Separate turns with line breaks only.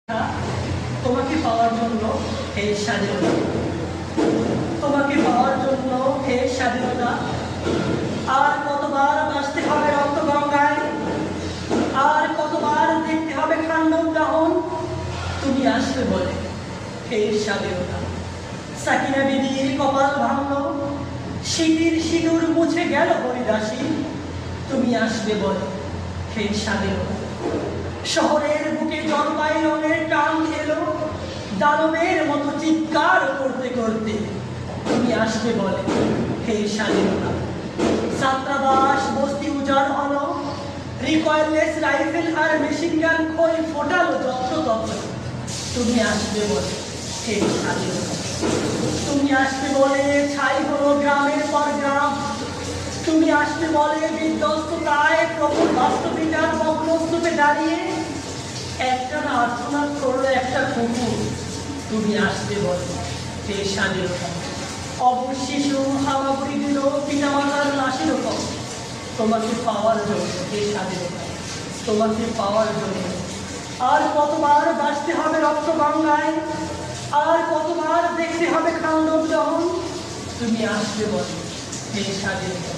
তোমাকে পাওয়ার জন্য হে স্বাধীনতা, তোমাকে পাওয়ার জন্য হে স্বাধীনতা। আর কতবার বাঁচতে হবে রক্ত গঙ্গায়, আর কতবার দেখতে হবে খান্ডব দহন। তুমি আসবে বলে হে স্বাধীনতা। সাকিনা বিবির কপাল ভাঙল, শীতের সিঁদুর মুছে গেল হরিদাসী। তুমি আসবে বলে হে স্বাধীনতা। শহরের বুকে জলপাই রঙের টান এলো, দানবের মতো চিৎকার করতে করতে। তুমি আসবে বলে হে স্বাধীনতা। ছাত্রাবাস বস্তি উজাড় হলো, রিকয়েললেস রাইফেল আর মেশিন গান খই ফোটালো যত্র তত্র। তুমি আসবে বলে হে স্বাধীনতা। তুমি আসবে বলে ছাই হলো গ্রামের পর গ্রাম। তুমি আসবে বলে বিধ্বস্ত প্রায় প্রবল বাস্তবিতার বগ্নস্তূপে দাঁড়িয়ে একটা না আর্তনাদ করলো একটা কুকুর। তুমি আসবে বলে হে স্বাধীনতা। অবশ শিশু হামাগুড়ি দিল পিতামাতার লাশের উপর। তোমাকে পাওয়ার জন্য হে স্বাধীনতা, তোমাকে পাওয়ার জন্য। আর কতবার বাঁচতে হবে রক্ত গঙ্গায়, আর কতবার দেখতে হবে খান্ডব দহন। তুমি আসবে বলে হে স্বাধীনতা।